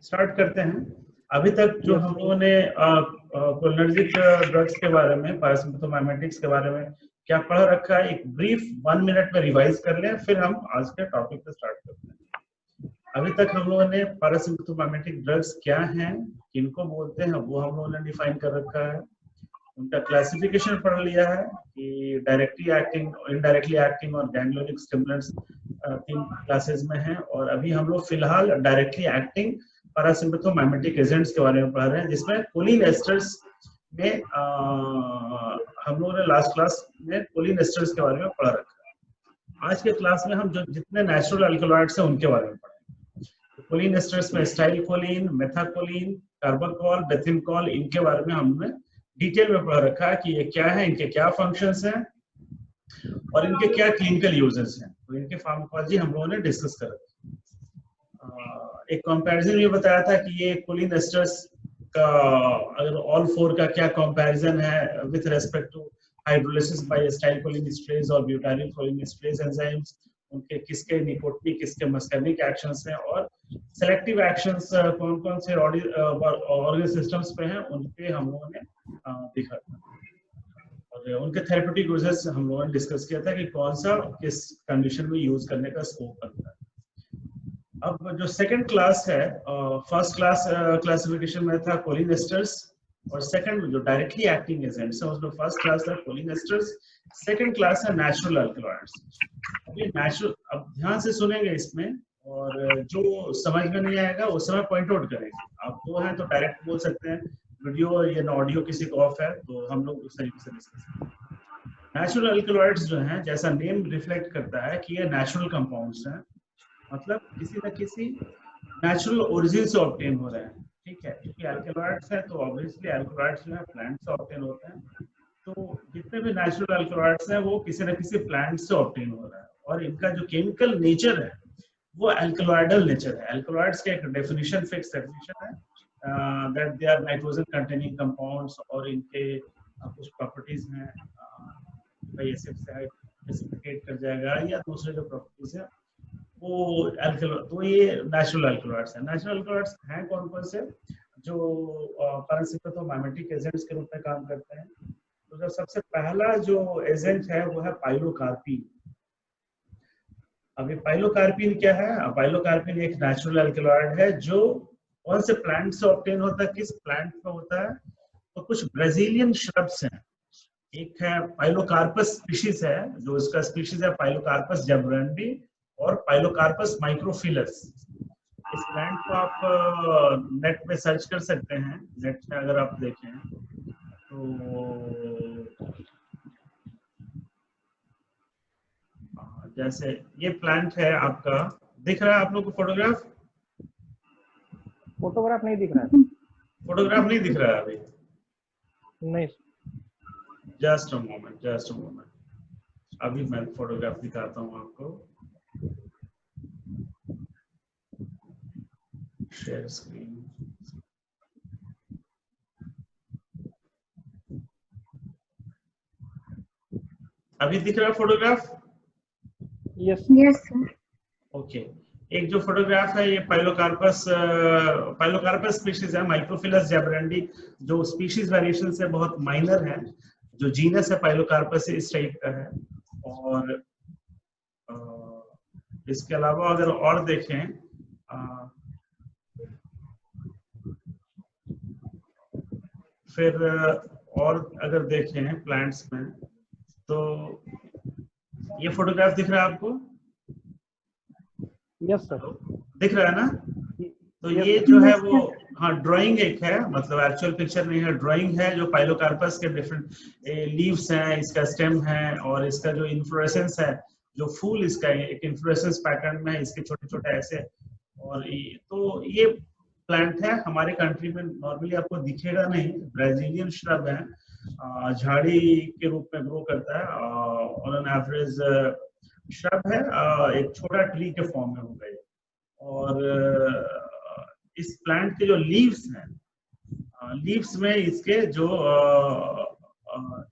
Start करते हैं। अभी तक जो हम लोगों ने कोलिनर्जिक ड्रग्स के बारे में, पैरासिम्पथोमाइमेटिक्स के बारे में क्या पढ़ रखा है, एक ब्रीफ 1 मिनट में रिवाइज कर लें, फिर हम आज के टॉपिक पे स्टार्ट करते हैं। अभी तक हम लोगों ने पैरासिम्पथोमाइमेटिक ड्रग्स क्या हैं, किनको बोलते हैं, वो हम लोगों ने डिफाइन कर रखा है। उनका क्लासिफिकेशन पढ़ लिया है कि डायरेक्टली एक्टिंग, इनडायरेक्टली एक्टिंग और गैंग्लियोनिक स्टिमुलेंट्स 3 क्लासेस में हैं। और अभी हम लोग फिलहाल डायरेक्टली एक्टिंग पैरासिम्पथोमाइमेटिक एजेंट्स के बारे में पढ़ रहे हैं, जिसमें कोलिन एस्टर्स में हम लोगों ने लास्ट क्लास में कोलिन एस्टर्स के बारे में पढ़ रखा है। आज के क्लास में हम जो जितने नेचुरल अल्कलॉइड्स हैं उनके बारे में पढ़ेंगे। कोलिन एस्टर्स में स्टाइल कोलिन, मेथाकोलिन, कार्बाकोल, बेथिनकोल, इनके बारे में हमने डिटेल में पढ़ रखा है कि ये क्या है, इनके क्या फंक्शंस हैं और इनके क्या क्लिनिकल यूजेस हैं, और इनके फार्माकोलॉजी हम लोगों ने डिस्कस कर रखी। एक कंपैरिजन ये बताया था कि ये कोलिन एस्टर्स का अगर ऑल 4 का क्या कंपैरिजन है with respect to hydrolysis by acetylcholine esterase और ब्यूटाइलकोलिन एस्टरेज एंजाइम्स, उनके किसके निकोटिनिक किसके मस्कर्निक एक्शंस हैं और सेलेक्टिव एक्शंस कौन-कौन से ऑर्गन सिस्टम्स पे हैं, उनपे हम लोगों ने देखा था। और उनके थेरेप्यूटिक यूजेस हम लोगों ने डिस्कस किया था कि कौन सा किस कंडीशन में यूज करने का स्कोप बनता है। अब जो सेकंड क्लास है, फर्स्ट क्लास क्लासिफिकेशन में था कोलिन एस्टर्स, और सेकंड जो डायरेक्टली एक्टिंग एजेंट्स है उसमें फर्स्ट क्लास था कोलिन एस्टर्स, सेकंड क्लास है नेचुरल अल्कलॉइड्स। अब ये नेचुरल, अब ध्यान से सुनेंगे इसमें, और जो समझ में नहीं आएगा उस समय पॉइंट आउट करेंगे। आप दो हैं तो डायरेक्ट बोल सकते हैं, वीडियो या ऑडियो किसी को ऑफ है तो हम लोग उस तरीके से डिस्कस करेंगे। नेचुरल अल्कलॉइड्स जो हैं, जैसा नेम रिफ्लेक्ट करता है कि ये नेचुरल कंपाउंड्स हैं, मतलब किसी न किसी नेचुरल ओरिजिन से ऑब्टेन हो रहे हैं। ठीक है, क्योंकि अल्कलॉइड्स है तो ऑब्वियसली अल्कलॉइड्स जो है प्लांट से ऑब्टेन होते हैं, तो जितने भी नेचुरल अल्कलॉइड्स हैं वो किसी न किसी प्लांट से ऑब्टेन हो रहा है, और इनका जो केमिकल नेचर है वो अल्कलॉइडल नेचर है। अल्कलॉइड्स का एक डेफिनेशन, फिक्स डेफिनेशन है that they are nitrogen containing compounds, और इनके कुछ प्रॉपर्टीज हैं, एसिड से प्रेसिपिटेट कर जाएगा या दूसरे जो प्रॉपर्टीज है वो अल्कलॉइड। तो ये नेचुरल अल्कलॉइड्स हैं। नेचुरल अल्कलॉइड्स हैं कौन कौन से, जो पैरासिम्पथोमाइमेटिक एजेंट्स के रूप में काम करते हैं। तो जो सबसे पहला जो एजेंट है वो है पाइलोकार्पिन। अभी पाइलोकार्पिन क्या है? पाइलोकार्पिन एक नेचुरल अल्कलॉइड है जो कौन से प्लांट से ऑब्टेन होता है, किस प्लांट में होता है? तो कुछ ब्राजीलियन श्रब्स हैं। एक है पाइलोकार्पस स्पीशीज है, जो इसका स्पीशीज है पाइलोकार्पस जैबरैंडी और पाइलोकार्पस माइक्रोफिलस। इस प्लांट को आप नेट पे सर्च कर सकते हैं। नेट में अगर आप देखें तो जैसे ये प्लांट है आपका, दिख रहा है आप लोग को फोटोग्राफ? फोटोग्राफ नहीं दिख रहा है। फोटोग्राफ नहीं दिख रहा है अभी? नहीं। जस्ट अ मोमेंट, अभी मैं फोटोग्राफ दिखाता हूँ आपको। Share screen. अभी दिख रहा है फोटोग्राफ? Yes sir. ओके, एक जो फोटोग्राफ है ये पाइलोकार्पस स्पीशीज है, माइक्रोफिलस जैबरैंडी, जो स्पीशीज वेरिएशन से बहुत माइनर है। जो जीनस है पाइलोकार्पस इस टाइप का है। और इसके अलावा अगर और देखें, फिर और अगर देखें प्लांट्स में, तो ये फोटोग्राफ दिख रहा है आपको? Yes sir. दिख रहा है ना? तो ये जो है वो, हाँ, ड्राइंग एक है, मतलब एक्चुअल पिक्चर नहीं है, ड्राइंग है जो पाइलोकार्पस के डिफरेंट लीव्स हैं, इसका स्टेम है, और इसका जो इन्फ्लोरेसेंस है, जो फूल इसका एक इन्फ्लोरेसेंस पैटर्न में है, इसके छोटे छोटे ऐसे। और तो ये प्लांट है, हमारे कंट्री में नॉर्मली आपको दिखेगा नहीं, ब्राजीलियन श्रब है, झाड़ी के रूप में ग्रो करता है, ऑन एन एवरेज श्रब है, एक छोटा ट्री के फॉर्म में होगा ये। और इस प्लांट के जो लीव्स हैं, लीव्स में इसके जो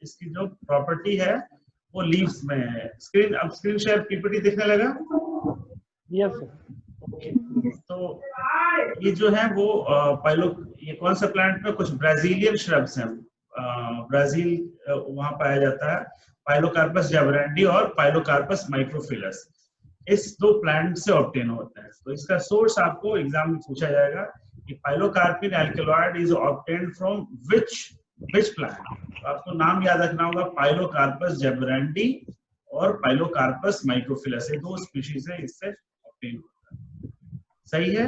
इसकी जो प्रॉपर्टी है वो लीव्स में है। अब स्क्रीन शेयर पीपीटी दिखने लगा? Yes sir. ओके, तो ये जो है वो ये कौन सा प्लांट में कुछ ब्राजीलियन श्रब्स हैं, ब्राजील वहां पाया जाता है, पाइलोकार्पस जैबरैंडी और पाइलोकार्पस माइक्रोफिलस, इस दो प्लांट से ऑब्टेन होता है। तो इसका सोर्स आपको एग्जाम में पूछा जाएगा कि pilocarpine alkaloid is obtained from which plant. तो आपको नाम याद रखना होगा, पाइलोकार्पस जैबरैंडी और पाइलोकार्पस माइक्रोफिलस, ये दो स्पीशीज है, इससे ऑब्टेन होता है। सही है।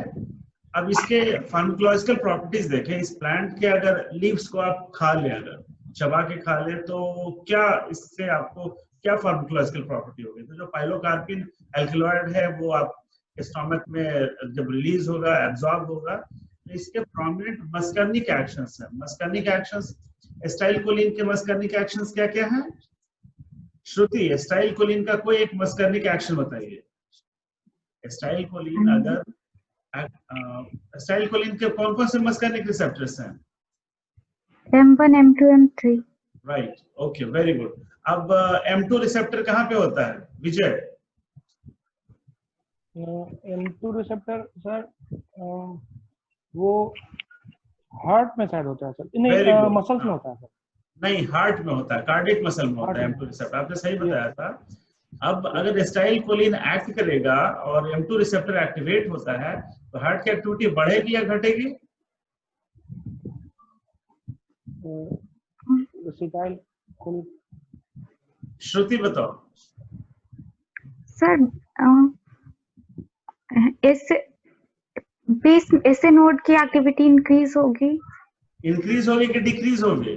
अब इसके फार्माकोलॉजिकल प्रॉपर्टीज देखें। इस प्लांट के अगर लीव्स को आप खा लें, अगर चबा के खा लें, तो क्या इससे आपको क्या फार्माकोलॉजिकल प्रॉपर्टी होगी? तो जो पाइलोकार्पिन एल्कलॉइड है वो आप स्टोमक में जब रिलीज होगा, एब्जॉर्ब होगा, तो इसके प्रोमिनेंट मस्कर्निक एक्शंस हैं। मस्कर्निक एक्शंस, एस्टाइलकोलिन के मस्कर्निक एक्शंस क्या क्या हैं? श्रुति, एस्टाइलकोलिन का कोई एक मस्कर्निक एक्शन बताइए। एस्टाइलकोलिन, अगर एस्टाइलकोलिन के कौन कौन से मस्कर्निक रिसेप्टर्स हैं? M1, M2, M3। Right, okay, very good. अब M2 रिसेप्टर कहाँ पे होता है विजय? M2 रिसेप्टर सर वो हार्ट में शायद होता है सर, नहीं मसल्स में होता है सर। नहीं, हार्ट में होता है, कार्डियक मसल में होता है M2 रिसेप्टर, आपने सही बताया था। अब अगर एस्टाइलकोलिन एक्ट करेगा और M2 रिसेप्टर एक्टिवेट होता है, तो हार्ट की एक्टिविटी बढ़ेगी या घटेगी? श्रुति बताओ सर। ऐसे नोड की एक्टिविटी इंक्रीज होगी कि डिक्रीज होगी?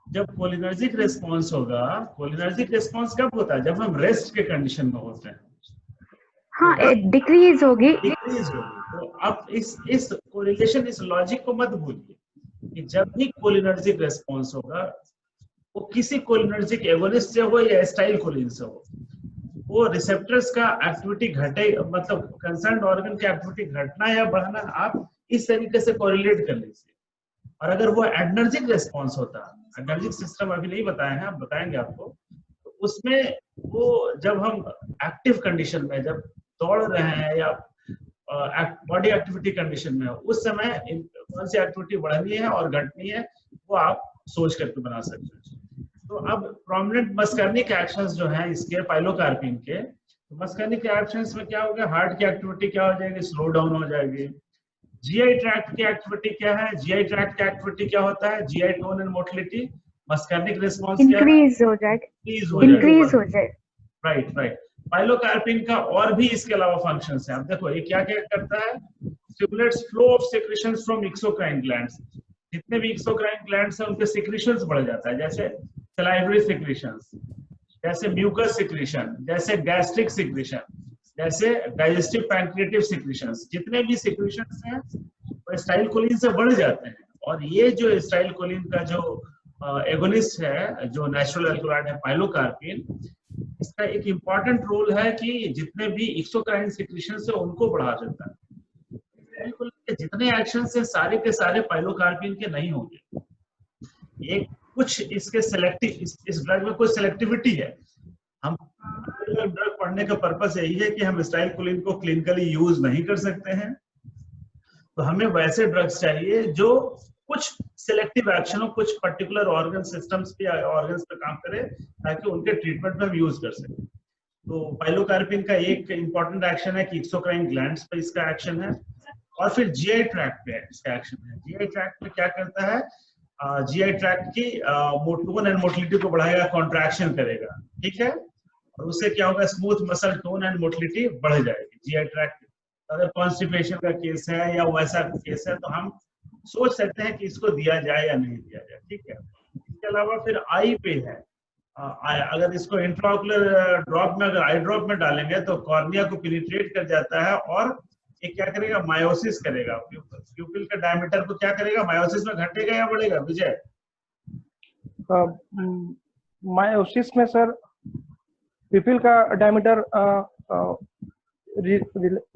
जब कोलिनर्जिक रिस्पांस होगा, कोलिनर्जिक रिस्पांस कब होता है? जब हम रेस्ट के कंडीशन में होते हैं। हाँ, डिक्रीज होगी। तो अब इस कोरिलेशन, इस लॉजिक को मत भूलिए कि जब भी कोलिनर्जिक रिस्पांस होगा, वो किसी कोलिनर्जिक एगोनिस्ट से हो या एस्टाइलकोलिन से हो, वो रिसेप्टर्स का एक्टिविटी घटे, मतलब कंसर्न ऑर्गन की एक्टिविटी घटना या बढ़ना, आप इस तरीके से कोरिलेट कर लीजिए। और अगर वो एडर्जिक रिस्पांस होता, एडर्जिक सिस्टम अभी नहीं बताए हैं, आप बताएंगे आपको, तो उसमें वो जब हम एक्टिव कंडीशन में, जब दौड़ रहे हैं या बॉडी एक्टिविटी कंडीशन में, उस समय कौन सी एक्टिविटी बढ़नी है और घटनी है, वो आप सोच करके बना सकते हैं। तो अब प्रोमिनेंट मस्कर्निक एक्शंस जो हैं इसके पाइलोकार्पिन के, तो मस्कर्निक एक्शंस में क्या हो गया? हार्ट की एक्टिविटी क्या हो जाएगी? स्लो डाउन हो जाएगी। जीआई ट्रैक्ट की एक्टिविटी क्या है? जीआई ट्रैक्ट की एक्टिविटी क्या होता है? GI tone and motility. Muscarinic response क्या है? इंक्रीज हो जाएगा। राइट। पाइलोकार्पिन का और भी इसके अलावा फंक्शंस हैं। अब देखो ये क्या क्या करता है? Stimulates flow of secretions from exocrine glands. जितने भी एक्सोक्राइन ग्लैंड्स हैं उनके सेक्रेशंस बढ़ जाता है, जैसे सलाइवरी सेक्रेशंस, जैसे म्यूकस सेक्रेशन, जैसे गैस्ट्रिक सेक्रेशन, जैसे डाइजेस्टिव पैंक्रिएटिव सेक्रेशंस। जितने भी सेक्रेशंस हैं वो एस्टाइलकोलिन से बढ़ जाते हैं। और ये जो एस्टाइलकोलिन का जो एगोनिस्ट है, जो नेचुरल एल्कलॉइड है पाइलोकार्पिन, इसका एक इंपॉर्टेंट रोल है कि जितने भी एक्सोक्राइन सेक्रेशन है उनको बढ़ा देता है। एस्टाइलकोलिन के जितने एक्शंस हैं सारे के सारे पाइलोकार्पिन के नहीं होंगे। एक कुछ इसके सेलेक्टिव, इस ड्रग में कुछ सेलेक्टिविटी है। हम ड्रग पढ़ने का पर्पस यही है कि हम एस्टाइलकोलिन को क्लिनिकली यूज नहीं कर सकते हैं, तो हमें वैसे ड्रग्स चाहिए जो कुछ सिलेक्टिव एक्शन हो, कुछ पर्टिकुलर ऑर्गन सिस्टम्स पे, ऑर्गन्स पे काम करे, ताकि उनके ट्रीटमेंट में हम यूज कर सकें। तो पाइलोकार्पिन का एक इंपॉर्टेंट एक्शन है कि एक्सोक्राइन ग्लैंड्स पे इसका एक्शन है, और फिर जीआई ट्रैक्ट पे इसका एक्शन है। जीआई ट्रैक्ट पे क्या करता है? जीआई ट्रैक्ट की टोन एंड मोटिलिटी को बढ़ाएगा, कॉन्ट्रैक्शन करेगा, ठीक है, और उससे क्या होगा? Smooth muscle tone and motility बढ़ जाएगी जीआई ट्रैक्ट। अगर कॉन्स्टिपेशन का केस है या वैसा केस है तो हम सोच सकते हैं कि इसको दिया जाए या नहीं दिया जाए, ठीक है। इसके अलावा फिर आई पे है। अगर इसको इंट्राओकुलर ड्रॉप में, अगर आई ड्रॉप में डालेंगे तो कॉर्निया को पेनिट्रेट कर जाता है और ये क्या करेगा? मायोसिस करेगा। प्यूपिल का डायमीटर को क्या करेगा? मायोसिस में घटेगा या बढ़ेगा विजय? मायोसिस में सर प्यूपिल का डायमीटर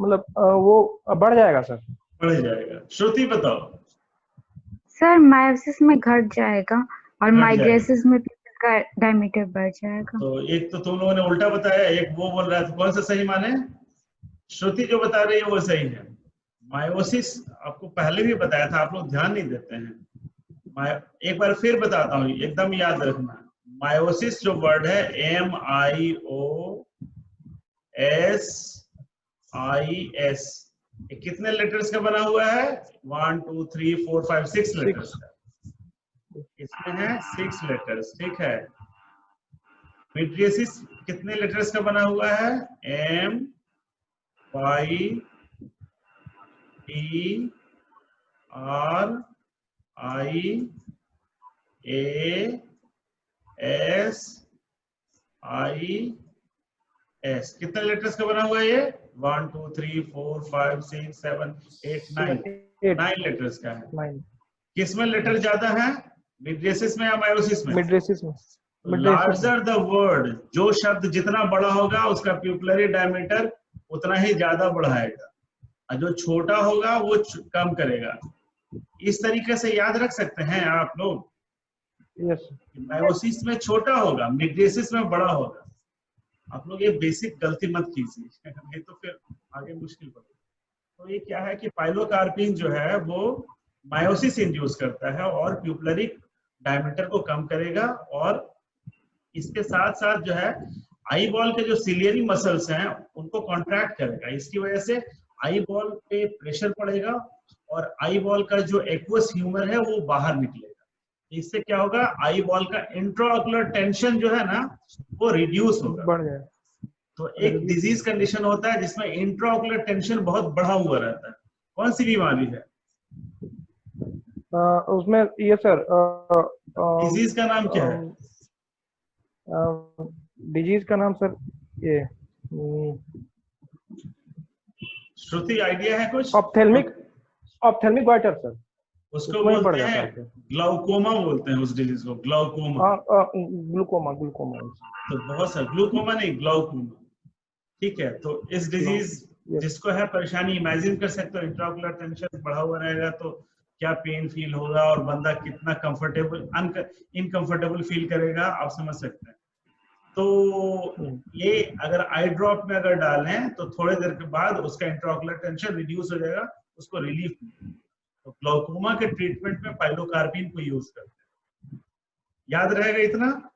मतलब वो बढ़ जाएगा सर। बढ़ जाएगा। श्रुति बताओ। सर मायोसिस में घट जाएगा और माइग्रेसिस में प्यूपिल का डायमीटर बढ़ जाएगा। तो एक तो तुम लोगों ने उल्टा बताया, एक वो बोल रहा है, तो कौन सा सही माने? श्रुति जो बता रही है वो सही है। मायोसिस आपको पहले भी बताया था, आप लोग ध्यान नहीं देते हैं। एक बार फिर बताता हूँ, एकदम याद रखना। मायोसिस जो वर्ड है MIOSIS, ये कितने लेटर्स का बना हुआ है? 1 2 3 4 5 6 लेटर्स का। इसमें है 6 लेटर्स, ठीक है। मीडिएसिस कितने लेटर्स का बना हुआ है? MITRIAS, कितने लेटर्स का बना हुआ है ये? 1 2 3 4 5 6 7 8 9 लेटर्स का है। किसमें लेटर ज्यादा है? मिड्रेसिस में या मायोसिस में? मिड्रेसिस में। लार्जर द वर्ड, जो शब्द जितना बड़ा होगा उसका प्यूपिलरी डायमीटर उतना ही ज्यादा बढ़ाएगा, और जो छोटा होगा वो कम करेगा। इस तरीके से याद रख सकते हैं आप लोग। यस। मायोसिस में छोटा होगा, मिड्रेसिस में बड़ा होगा। आप लोग ये बेसिक गलती मत कीजिए, नहीं तो फिर आगे मुश्किल पड़ेगा। तो ये क्या है कि पाइलोकार्पिन जो है वो मायोसिस इंड्यूस करता है और प्यूपिलरी डायमीटर को कम करेगा, और इसके साथ साथ जो है आई बॉल के जो सिलियरी मसल्स हैं उनको कॉन्ट्रैक्ट करेगा। इसकी वजह से आई बॉल पे प्रेशर पड़ेगा और आई बॉल का जो एक्वस ह्यूमर है वो बाहर निकलेगा। इससे क्या होगा? आई बॉल का इंट्राऑक्युलर टेंशन जो है ना वो रिड्यूस होगा, बढ़ जाए। तो एक डिजीज कंडीशन होता है जिसमें इंट्राऑक्युलर टेंशन बहुत बढ़ा हुआ रहता है। कौन सी बीमारी है? उसमें ये सर डिजीज का नाम क्या है? डिजीज का नाम सर ये श्रुति आइडिया है कुछ? Ophthalmic goitre sir. उसको बोलते हैं ग्लाउकोमा, बोलते हैं उस डिजीज को ग्लाउकोमा। ग्लूकोमा तो बहुत सारा, ग्लूकोमा नहीं, ग्लाउकोमा, ठीक है। तो इस डिजीज जिसको है परेशानी, इमेजिन कर सकते हो इंट्राऑक्युलर टेंशन बढ़ा हुआ रहेगा तो क्या पेन फील होगा और बंदा कितना कंफर्टेबल इनकंफर्टेबल फील करेगा, आप समझ सकते हैं। तो ये अगर आई ड्रॉप में अगर डालें तो थोड़ी देर के बाद उसका इंट्राऑक्युलर टेंशन रिड्यूस हो जाएगा, उसको रिलीफ मिलेगा। तो ग्लाउकोमा के ट्रीटमेंट में पाइलोकार्पिन को यूज करते हैं। याद रहेगा इतना?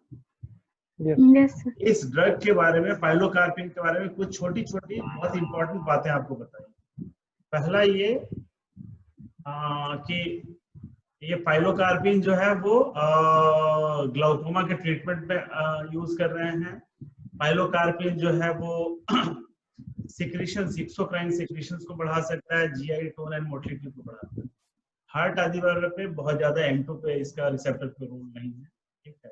yes. इस ड्रग के बारे में, पाइलोकार्पिन के बारे में कुछ छोटी छोटी बहुत इंपॉर्टेंट बातें आपको बताइए। पहला ये कि ये पाइलोकार्पिन जो है वो ग्लाउकोमा के ट्रीटमेंट में यूज कर रहे हैं। पाइलोकार्पिन जो है वो सिक्रीशन, एक्सोक्राइन सिक्रीशंस को बढ़ा सकता है, जीआई टोन एंड मोटिलिटी को बढ़ाता है। हार्ट आदि वाले पे बहुत ज्यादा M2 पे इसका रिसेप्टर पे रोल नहीं है, ठीक है।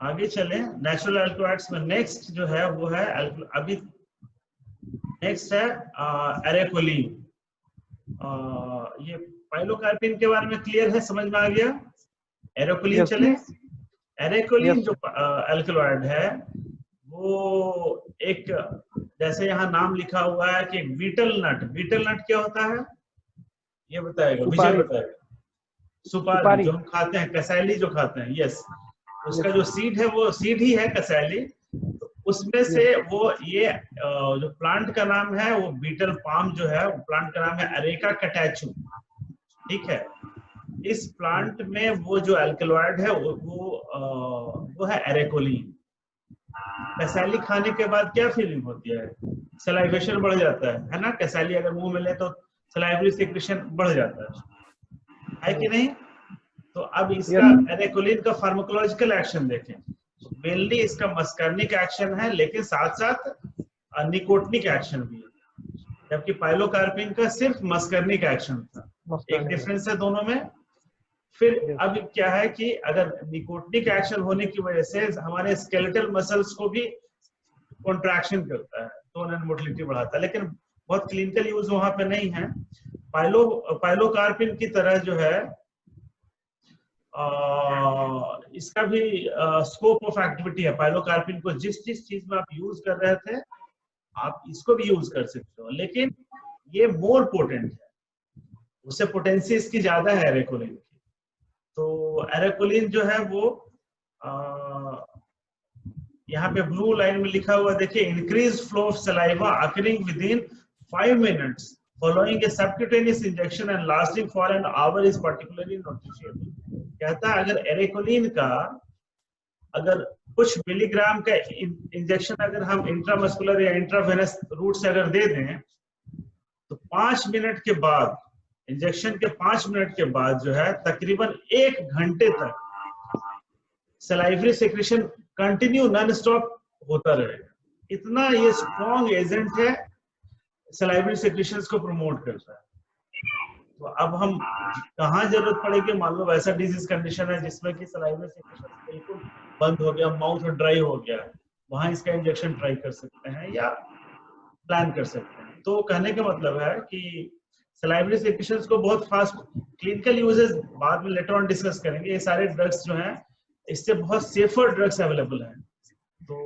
आगे चले नेचुरल एल्कोहॉल्स में। नेक्स्ट जो है वो है अभी नेक्स्ट है एरेकोलिन। ये पाइलोकार्पिन के बारे में क्लियर है, समझ में आ गया? एरेकोलिन चले। एरेकोलिन जो एल्कलॉइड है वो एक, जैसे यहाँ नाम लिखा हुआ है कि बीटल नट। बीटल नट क्या होता है ये बताएगा, विजय बताएगा। सुपारी जो हम खाते हैं, कसैली जो खाते हैं, यस, उसका जो सीड है वो सीड ही है कसैली। तो उसमें से वो ये जो प्लांट का नाम है वो बीटल पाम जो है, प्लांट का नाम है अरेका कैटाचू, ठीक है। इस प्लांट में वो जो एल्कलॉइड है वो है एरेकोलिन। कसैली खाने के बाद क्या फीलिंग होती है? सलाइवेशन बढ़ जाता है ना? कसैली अगर मुंह में ले तो सलाइवरी सेक्रेशन बढ़ जाता है कि नहीं? तो अब इसका एरेकोलिन का फार्माकोलॉजिकल एक्शन देखें। मेनली इसका मस्कर्निक एक्शन है, लेकिन साथ साथ निकोटिनिक एक्शन भी है, जबकि पाइलोकार्पिन का सिर्फ मस्कर्निक एक्शन था। एक डिफरेंस है दोनों में। फिर अब क्या है कि अगर निकोटिनिक एक्शन होने की वजह से हमारे स्केलेटल मसल्स को भी कॉन्ट्रैक्शन करता है, टोन एंड मोटिलिटी बढ़ाता है, लेकिन बहुत क्लिनिकल यूज वहां पे नहीं है। पाइलोकार्पिन की तरह जो है इसका भी स्कोप ऑफ एक्टिविटी है। पाइलोकार्पिन को जिस चीज में आप यूज कर रहे थे आप इसको भी यूज कर सकते हो, लेकिन ये मोर पोटेंट है, उससे पोटेंसी इसकी ज्यादा है एरेकोलिन की। तो एरेकोलिन जो है वो यहाँ पे ब्लू लाइन में लिखा हुआ देखिए, increase flow of saliva occurring with in 5 minutes following a subcutaneous injection and lasting for an hour is particularly noticeable। कहता है अगर एरेकोलिन का अगर कुछ मिलीग्राम का इंजेक्शन अगर हम इंट्रामस्कुलर या इंट्रावेनस रूट से अगर दे दें तो 5 मिनट के बाद, इंजेक्शन के 5 मिनट के बाद जो है तकरीबन 1 घंटे तक salivary secretion continue non stop होता रहेगा। इतना ये स्ट्रॉन्ग एजेंट है, सलाइवरी सेक्रेशंस को प्रमोट करता है। तो अब हम कहाँ जरूरत पड़ेगी, मान लो ऐसा डिजीज कंडीशन है जिसमें कि सलाइवरी सेक्रेशन बिल्कुल बंद हो गया, माउथ ड्राई हो गया, वहां इसका इंजेक्शन ट्राई कर सकते हैं या प्लान कर सकते हैं। तो कहने का मतलब है कि सलाइवरी सेक्रेशंस को बहुत फास्ट, क्लिनिकल यूजेस बाद में लेटर ऑन डिस्कस करेंगे। ये सारे ड्रग्स जो हैं इससे बहुत सेफर ड्रग्स अवेलेबल हैं। तो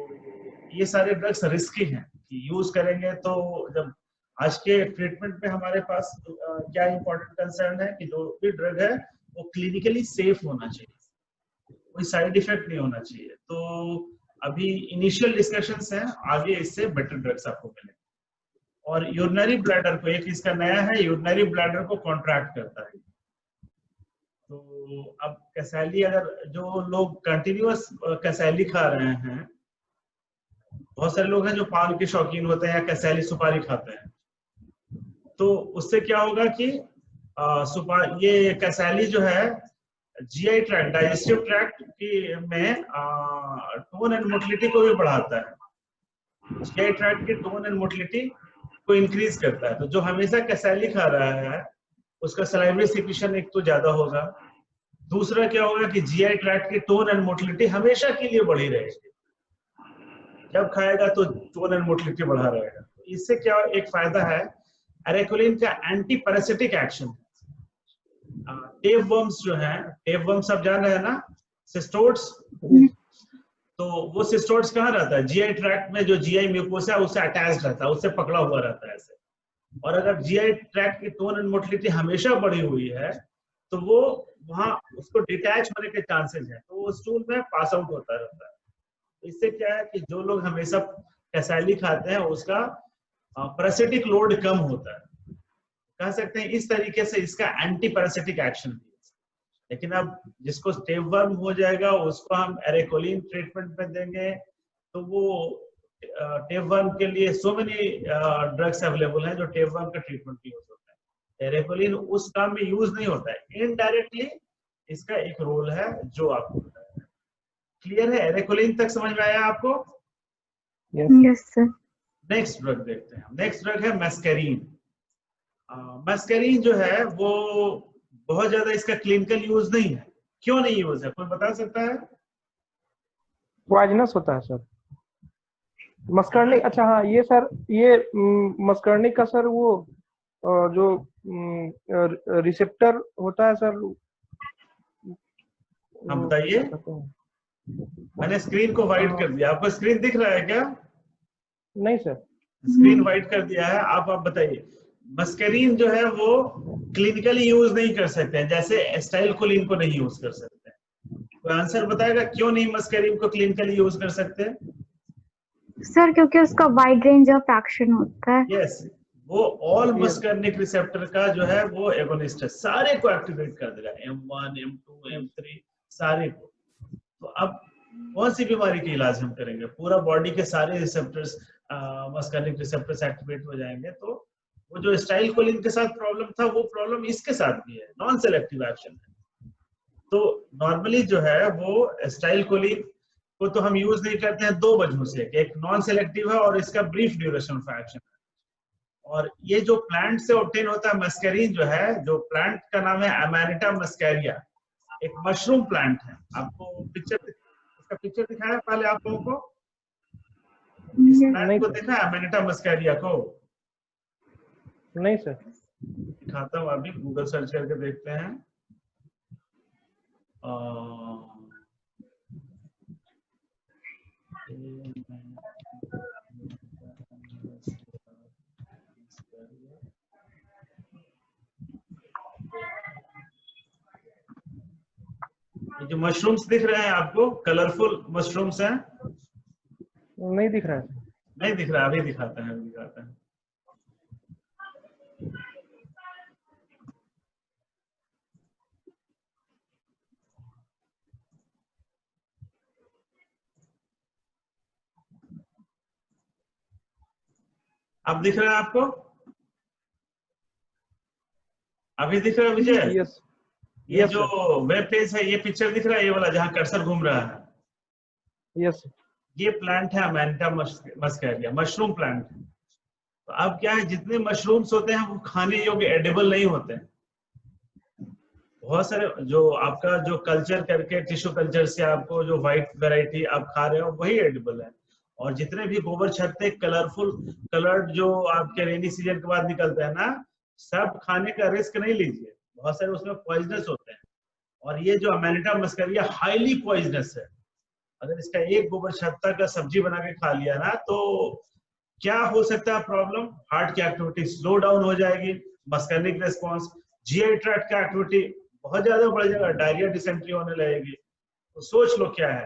ये सारे ड्रग्स रिस्की हैं कि यूज करेंगे तो जब आज के ट्रीटमेंट में हमारे पास क्या इंपॉर्टेंट कंसर्न है कि जो भी ड्रग है वो क्लिनिकली सेफ होना चाहिए, कोई साइड इफेक्ट नहीं होना चाहिए। तो अभी इनिशियल डिस्कशंस हैं, आगे इससे बेटर ड्रग्स आपको मिलेंगे। और यूरिनरी ब्लैडर को, एक इसका नया है, यूरिनरी ब्लैडर को कॉन्ट्रैक्ट करता है। तो अब कैसैली, अगर जो लोग कंटिन्यूअस कैसैली खा रहे हैं, बहुत सारे लोग हैं जो पान के शौकीन होते हैं या कैसैली सुपारी खाते हैं, तो उससे क्या होगा कि ये कैसैली जो है जीआई ट्रैक्ट, डाइजेस्टिव ट्रैक्ट की में टोन एंड मोटिलिटी को भी बढ़ाता है। जीआई ट्रैक्ट की टोन एंड मोटिलिटी को इंक्रीज करता है। तो जो हमेशा कैसैली खा रहा है उसका सलाइवरी सेक्रेशन एक तो ज्यादा होगा, दूसरा क्या होगा कि जीआई ट्रैक्ट की टोन एंड मोटिलिटी हमेशा के लिए बढ़ी रहेगी। जब खाएगा तो टोन एंड मोटिलिटी बढ़ा रहेगा। इससे क्या एक फायदा है, एरेकोलिन का एंटी पैरासिटिक एक्शन। टेपवर्म्स जो हैं, टेपवर्म्स आप जान रहे हैं ना, सिस्टोड्स, तो वो सिस्टोड्स कहाँ रहता है, जीआई ट्रैक्ट में, जो जीआई म्यूकोसा उससे अटैच्ड रहता है, उससे पकड़ा हुआ रहता है ऐसे। और अगर जीआई ट्रैक्ट की टोन एंड मोटिलिटी हमेशा बढ़ी हुई है तो वो वहां उसको डिटैच होने के चांसेस हैं, तो वो स्टूल में पास आउट होता रहता है। इससे क्या है कि जो लोग हमेशा कैसैली खाते हैं उसका पैरासिटिक लोड कम होता है, कह सकते हैं। इस तरीके से इसका एंटी पैरासिटिक एक्शन भी है। लेकिन अब जिसको टेपवर्म हो जाएगा उसको हम एरेकोलिन ट्रीटमेंट में देंगे, तो वो टेपवर्म के लिए सो मेनी ड्रग्स अवेलेबल हैं जो टेपवर्म का ट्रीटमेंट भी हो सकता है। एरेकोलिन उस काम में यूज नहीं होता है, इनडायरेक्टली इसका एक रोल है जो आपको बताया है। क्लियर है? एरेकोलिन तक समझ में आया आपको? Yes sir. नेक्स्ट ड्रग देखते हैं। नेक्स्ट ड्रग है मैस्करीन। मैस्करीन जो है वो बहुत ज्यादा इसका क्लिनिकल यूज नहीं है। क्यों नहीं यूज है, कोई बता सकता है? पॉइजनस होता है सर मस्करनी। अच्छा हाँ, ये सर, ये मस्करनी का सर वो जो रिसेप्टर होता है सर। हम बताइए। मैंने स्क्रीन को वाइट कर दिया, आपको स्क्रीन दिख रहा है क्या? नहीं सर, स्क्रीन वाइट कर दिया है। आप बताइए। मस्करीन जो है वो क्लिनिकली यूज नहीं कर सकते हैं, जैसे एस्टाइलकोलिन को नहीं यूज कर सकते। कोई आंसर बताएगा क्यों नहीं मस्करीन को क्लिनिकली यूज कर सकते? सर क्योंकि उसका वाइड रेंज ऑफ एक्शन होता है। यस, वो ऑल मस्करनिक रिसेप्टर का जो है वो एगोनिस्ट है, सारे को एक्टिवेट कर देगा, M1, M2, M3 सारे को। तो अब कौन सी बीमारी का इलाज हम करेंगे? पूरा बॉडी के सारे रिसेप्टर्स, मस्करनिक रिसेप्टर्स एक्टिवेट हो जाएंगे। तो वो जो एस्टाइलकोलिन के साथ प्रॉब्लम था वो प्रॉब्लम इसके साथ भी है, नॉन सेलेक्टिव एक्शन है। तो नॉर्मली जो है वो एस्टाइलकोलिन को तो हम यूज नहीं करते हैं दो वजहों से। एक नॉन सेलेक्टिव है और इसका ब्रीफ ड्यूरेशन ऑफ एक्शन है। और ये जो प्लांट से ऑब्टेन होता है मस्करीन जो है, जो प्लांट का नाम है अमेनिटा मस्कैरिया, एक मशरूम प्लांट है। आपको पिक्चर, इसका पिक्चर दिखाया पहले आप लोगों को? इस प्लांट को देखा है अमेनिटा मस्कैरिया को? नहीं सर। दिखाता हूँ, अभी गूगल सर्च करके देखते हैं। ये जो मशरूम्स दिख रहे हैं आपको, कलरफुल मशरूम्स हैं, नहीं दिख रहा है। नहीं दिख रहा, अभी दिखाता है, अभी दिखाता है। अब दिख रहा है आपको? अभी दिख रहा है विजय? यस। ये जो वेब पेज है, ये पिक्चर दिख रहा है, ये वाला जहां कर्सर घूम रहा है, यस। ये प्लांट है अमेरिका मस्कैरिया, मशरूम प्लांट। तो अब क्या है, जितने मशरूम्स होते हैं वो खाने योग्य एडिबल नहीं होते हैं। बहुत सारे जो आपका जो कल्चर करके टिश्यू कल्चर से आपको जो व्हाइट वैरायटी आप खा रहे हो वही एडिबल है। और जितने भी गोबर छत्ते कलरफुल कलर्ड जो आपके रेनी सीजन के बाद निकलते हैं ना, सब खाने का रिस्क नहीं लीजिए, बहुत सारे उसमें पॉइजनस होते हैं। और ये जो अमेरिका मस्करिया हाईली पॉइजनस है। अगर इसका एक गोबर छत्ता का सब्जी बना के खा लिया ना, तो क्या हो सकता है प्रॉब्लम? हार्ट की एक्टिविटी स्लो डाउन हो जाएगी, मस्कर्निक रेस्पॉन्स, जीआई ट्रैक्ट का एक्टिविटी बहुत ज्यादा बढ़ जाएगा, डायरिया डिसेंट्री होने लगेगी। तो सोच लो क्या है,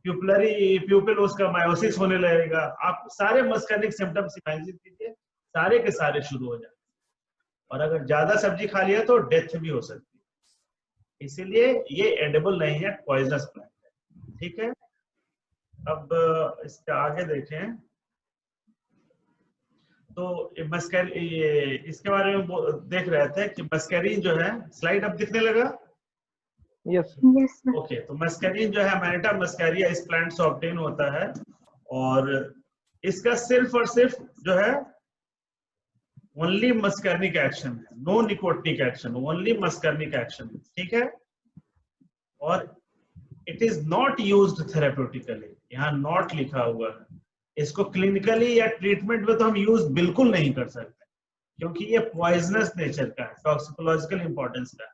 प्यूपिल उसका मायोसिस होने लगेगा। आप सारे मस्कर्निक सिम्टम्स इमेजिन कीजिए, सारे के सारे शुरू हो जाए। और अगर ज्यादा सब्जी खा लिया तो डेथ भी हो सकती है। इसीलिए ये एडिबल नहीं है, पॉइजनस प्लांट है। ठीक है, अब इसके आगे देखें तो इसके बारे में देख रहे थे कि मस्करीन जो है, स्लाइड अब दिखने लगा? यस। ओके, तो मस्करीन जो है अमेरिका मस्कैरिया इस प्लांट से ऑब्टेन होता है। और इसका सिर्फ और सिर्फ जो है ओनली मस्कर्निक एक्शन है, no nicotinic action, only muscarinic action. ठीक है, और it is not used therapeutically, यहाँ नॉट लिखा हुआ है। इसको क्लिनिकली या ट्रीटमेंट में तो हम यूज बिल्कुल नहीं कर सकते, क्योंकि ये पॉइजनस नेचर का है, टॉक्सिकोलॉजिकल इंपॉर्टेंस का है।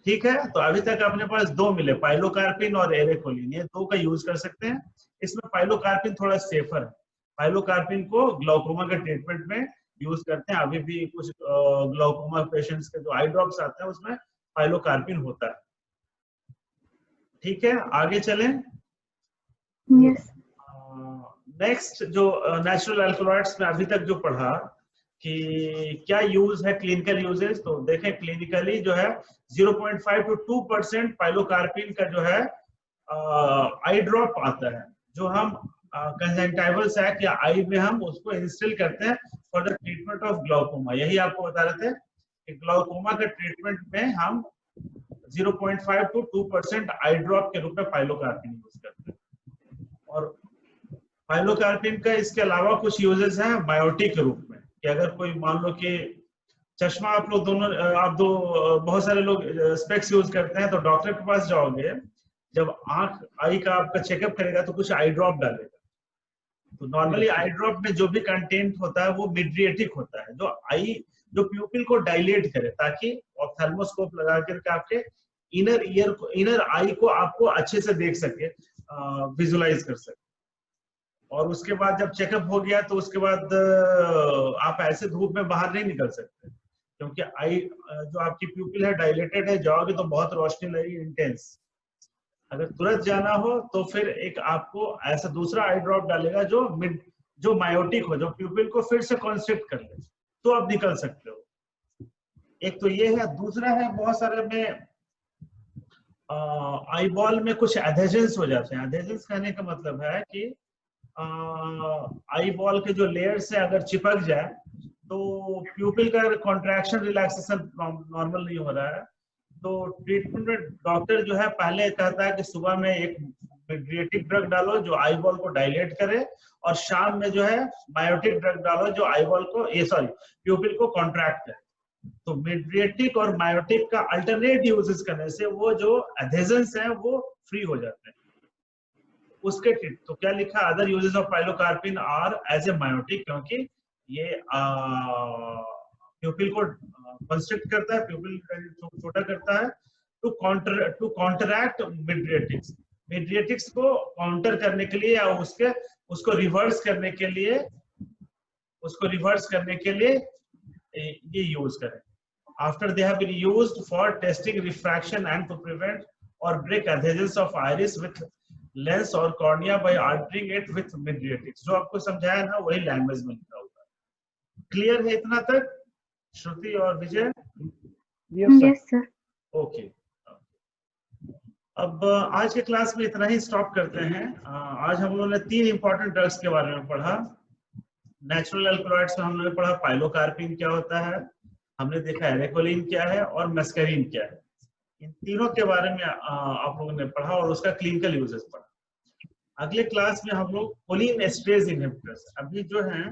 ठीक है, तो अभी तक अपने पास दो मिले, पाइलोकार्पिन और एरेकोलिन, ये दो का यूज कर सकते हैं। इसमें पाइलोकार्पिन थोड़ा सेफर है। पाइलोकार्पिन को ग्लाउकोमा के ट्रीटमेंट में यूज करते हैं। अभी भी कुछ ग्लाउकोमा पेशेंट्स के जो आई ड्रॉप्स आते हैं उसमें पाइलोकार्पिन होता है। ठीक है, आगे चलें। नेक्स्ट जो नेचुरल अल्कलॉइड्स में अभी तक जो पढ़ा कि क्या यूज है, क्लिनिकल यूजेस, तो देखें क्लिनिकली जो है 0.5 to 2% पाइलोकार्पिन का जो है आई ड्रॉप आता है, जो हम कंजंक्टिवल सैक या आई में हम उसको इंस्टिल करते हैं for the treatment of glaucoma. यही आपको बता रहे थे कि ग्लाउकोमा के ट्रीटमेंट में हम 0.5 to 2% आई ड्रॉप के रूप में पाइलोकार्पिन यूज करते हैं। और पाइलोकार्पिन का इसके अलावा कुछ यूजेस हैं बायोटिक के रूप में, कि अगर कोई मान लो कि चश्मा आप लोग दोनों बहुत सारे लोग स्पेक्स यूज करते हैं, तो डॉक्टर के पास जाओगे, जब आई का आपका चेकअप करेगा तो कुछ आई ड्रॉप डालेगा। तो नॉर्मली आई ड्रॉप में जो भी कंटेंट होता है वो मिड्रिएटिक होता है, जो प्यूपिल को डायलेट करे, ताकि ऑप्थेल्मोस्कोप लगा करके आपके इनर आई को आपको अच्छे से देख सके, विजुलाइज कर सके। और उसके बाद जब चेकअप हो गया तो उसके बाद आप ऐसे धूप में बाहर नहीं निकल सकते, क्योंकि आई जो आपकी प्यूपिल है डायलेटेड है, जाओगे तो बहुत रोशनी लगेगी इंटेंस। अगर तुरंत जाना हो तो फिर एक आपको ऐसा दूसरा आई ड्रॉप डालेगा जो मायोटिक हो, जो प्यूपिल को फिर से कॉन्स्ट्रिक्ट कर ले, तो आप निकल सकते हो। एक तो ये है, दूसरा है बहुत सारे में आई बॉल में कुछ एडहेजन्स हो जाते हैं। एडहेजन्स कहने का मतलब है कि आई बॉल के जो लेयर्स है अगर चिपक जाए तो प्यूपिल का कॉन्ट्रैक्शन रिलैक्सेशन नॉर्मल नहीं हो रहा है, तो ट्रीटमेंट में डॉक्टर जो है पहले कहता है कि सुबह में एक मिड्रिएटिक ड्रग डालो जो आई बॉल को डायलेट करे, और शाम में जो है मायोटिक ड्रग डालो जो आई बॉल को प्यूपिल को कॉन्ट्रैक्ट करे। तो मिड्रिएटिक और मायोटिक का अल्टरनेट यूजेस करने से वो जो एडहेजन्स हैं वो फ्री हो जाते हैं। उसके तो क्या लिखा, other uses of pilocarpine are as a miotic, क्योंकि ये प्यूपिल को कंस्ट्रिक्ट करता है, प्यूपिल छोटा करता है, टू कॉन्टरैक्ट मिड्रिएटिक्स को काउंटर करने के लिए या उसको रिवर्स करने के लिए ये यूज करें। After they have been used for testing refraction and to prevent और break adhesions of iris with lens और cornea by altering it with mydriatics. जो आपको समझाया ना वही लैंग्वेज में लिखा होगा। क्लियर है इतना तक श्रुति और विजय? Yes sir. ओके, अब आज के क्लास में इतना ही स्टॉप करते हैं। आज हम लोगों ने 3 इंपॉर्टेंट ड्रग्स के बारे में पढ़ा। नेचुरल अल्कलॉइड्स में हम लोगों ने पढ़ा पाइलोकार्पिन क्या होता है, हमने देखा एरेकोलिन क्या है और मेस्करीन क्या है। इन तीनों के बारे में आप लोगों ने पढ़ा और उसका क्लिनिकल यूजेस पढ़ा। अगले क्लास में हम लोग कोलिन एस्ट्रेज इनहिबिटर्स, अभी जो है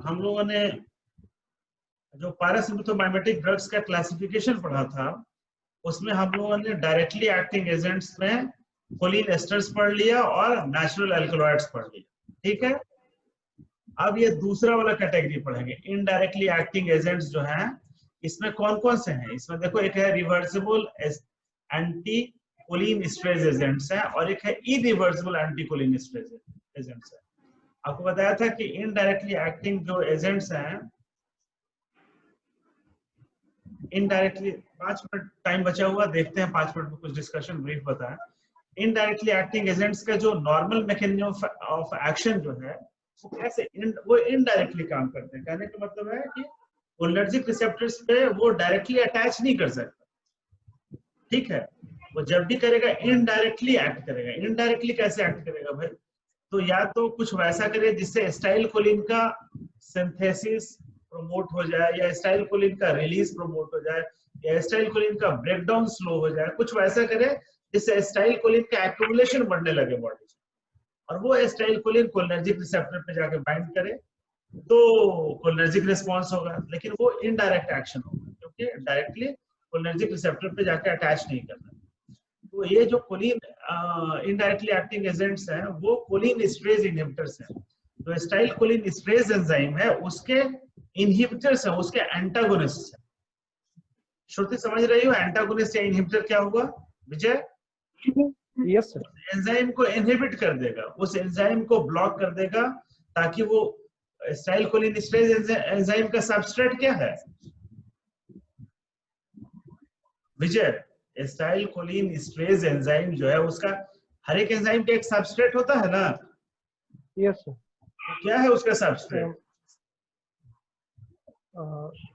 हम लोगों ने जो पैरासिम्पथोमाइमेटिक ड्रग्स का क्लासिफिकेशन पढ़ा था, उसमें हम लोगों ने डायरेक्टली एक्टिंग एजेंट्स में कोलिन एस्टर्स पढ़ लिया और नेचुरल अल्कलॉइड्स पढ़ लिया। ठीक है, अब ये दूसरा वाला कैटेगरी पढ़ेंगे, इनडायरेक्टली एक्टिंग एजेंट्स जो हैं, इसमें कौन कौन से हैं। इसमें देखो, एक है reversible anti choline esterase agents है और एक है irreversible anti choline esterase agents है। आपको बताया था कि इनडायरेक्टली एक्टिंग जो एजेंट्स हैं, इनडायरेक्टली 5 मिनट टाइम बचा हुआ, देखते हैं 5 मिनट में कुछ डिस्कशन ब्रीफ बताएं। इनडायरेक्टली एक्टिंग एजेंट्स का जो नॉर्मल मैकेनिज्म ऑफ एक्शन जो है वो कैसे वो इनडायरेक्टली काम करते हैं। कहने का मतलब है कि कोलिनर्जिक रिसेप्टर्स पे वो डायरेक्टली अटैच नहीं कर सकता। ठीक है, वो जब भी करेगा इनडायरेक्टली एक्ट करेगा। इनडायरेक्टली कैसे एक्ट करेगा भाई? तो या तो कुछ वैसा करे जिससे एसिटाइलकोलिन का सिंथेसिस प्रमोट हो जाए, या एसिटाइलकोलिन का रिलीज प्रमोट हो जाए, या एसिटाइलकोलिन का ब्रेकडाउन स्लो हो जाए। कुछ वैसा करे जिससे एसिटाइलकोलिन का एक्युमुलेशन बढ़ने लगे बॉडी में, और वो एसिटाइलकोलिन कोलिनर्जिक रिसेप्टर पे जाके बाइंड करे तो कोलिनर्जिक रिस्पांस होगा। लेकिन वो इनडायरेक्ट एक्शन होगा क्योंकि डायरेक्टली कोलिनर्जिक रिसेप्टर पे जाके अटैच नहीं करना। तो ये जो कोलिन इनडायरेक्टली एक्टिंग एजेंट्स हैं वो कोलिन एस्ट्रेज इनहिबिटर्स हैं। तो एसिटाइलकोलिन एस्ट्रेज एंजाइम है, उसके इनहिबिटर्स हैं, उसके एंटागोनिस्ट हैं। श्रुति समझ रही हो एंटागोनिस्ट या इनहिबिटर क्या हुआ विजय? Yes sir. एंजाइम को इनहिबिट कर देगा, उस एंजाइम को ब्लॉक कर देगा ताकि वो एसिटाइलकोलिन एस्ट्रेज एंजाइम का सबस्ट्रेट क्या है विजय? एसिटाइलकोलिन एस्ट्रेज एंजाइम जो है उसका, हर एक एंजाइम का एक सबस्ट्रेट होता है ना? Yes sir. क्या है उसका सबस्ट्रेट?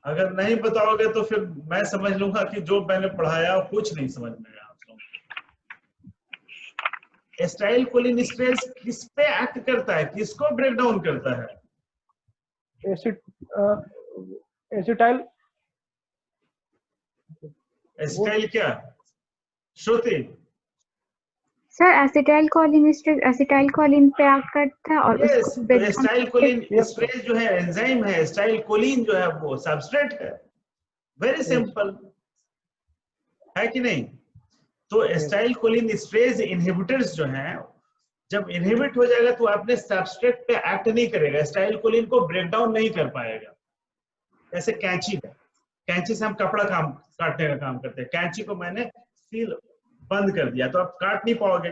अगर नहीं बताओगे तो फिर मैं समझ लूंगा कि जो मैंने पढ़ाया कुछ नहीं समझ में आया आप लोगों को। एसिटाइलकोलिन एस्ट्रेज किस पे एक्ट करता है, किसको ब्रेक डाउन करता है? एसिटाइल एसिटाइल क्या श्रुति? सर एसिटाइलकोलिन एसिटाइलकोलिन पे एक्ट करता है और उसको एसिटाइलकोलिन एस्ट्रेज जो है एंजाइम है, एसिटाइलकोलिन जो है वो सबस्ट्रेट है। वेरी सिंपल है कि नहीं? तो एसिटाइलकोलिन एस्ट्रेज इनहिबिटर्स जो हैं, जब इनहिबिट हो जाएगा तो अपने सबस्ट्रेट पे एक्ट नहीं करेगा, एसिटाइलकोलिन को ब्रेक डाउन नहीं कर पाएगा। जैसे कैंची है, कैंची से हम कपड़ा काटने का काम करते हैं। कैंची को मैंने सील बंद कर दिया तो आप काट नहीं पाओगे,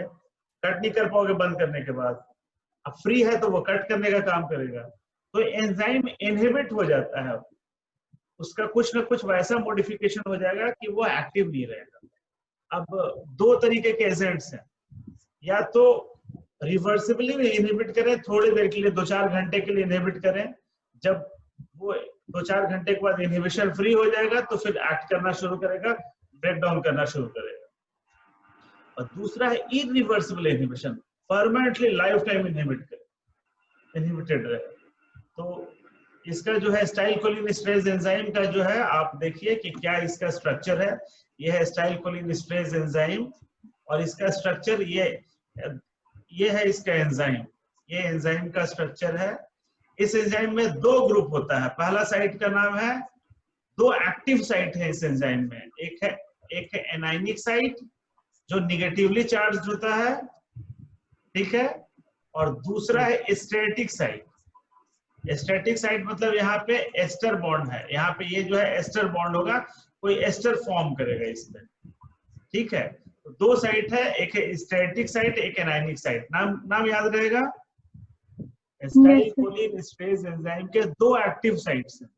कट नहीं कर पाओगे बंद करने के बाद। अब फ्री है तो वो कट करने का काम करेगा। तो एंजाइम इनहिबिट हो जाता है, उसका कुछ ना कुछ वैसा मॉडिफिकेशन हो जाएगा कि वो एक्टिव नहीं रहेगा। अब 2 तरीके के एजेंट्स हैं, या तो रिवर्सिबली इनहिबिट करें, थोड़ी देर के लिए 2-4 घंटे के लिए इनहिबिट करें, जब वो 2-4 घंटे के बाद इनहिबिशन फ्री हो जाएगा तो फिर एक्ट करना शुरू करेगा, ब्रेक डाउन करना शुरू करेगा। और दूसरा है irreversible inhibition, permanently life time inhibited रहे। तो इसका जो है एसिटाइलकोलिन एस्ट्रेज एंजाइम का जो है, आप देखिए कि क्या इसका स्ट्रक्चर है। ये है एसिटाइलकोलिन एस्ट्रेज एंजाइम और इसका स्ट्रक्चर ये है इसका एंजाइम, ये एंजाइम का स्ट्रक्चर है। इस एंजाइम में 2 ग्रुप होता है। पहला साइट का नाम है, 2 एक्टिव साइट है इस एंजाइम में, एक है एनाइनिक साइट जो निगेटिवली चार्ज होता है, ठीक है, और दूसरा है स्टैटिक साइट। स्टैटिक साइट मतलब यहाँ पे एस्टर बॉन्ड है, यहाँ पे ये जो है एस्टर बॉन्ड होगा, कोई एस्टर फॉर्म करेगा इसमें, ठीक है। तो 2 साइट है, एक है स्टैटिक साइट, एक एनाइनिक साइट। नाम याद रहेगा। एसिटाइलकोलिन एस्ट्रेज एंजाइम के 2 एक्टिव साइट्स हैं,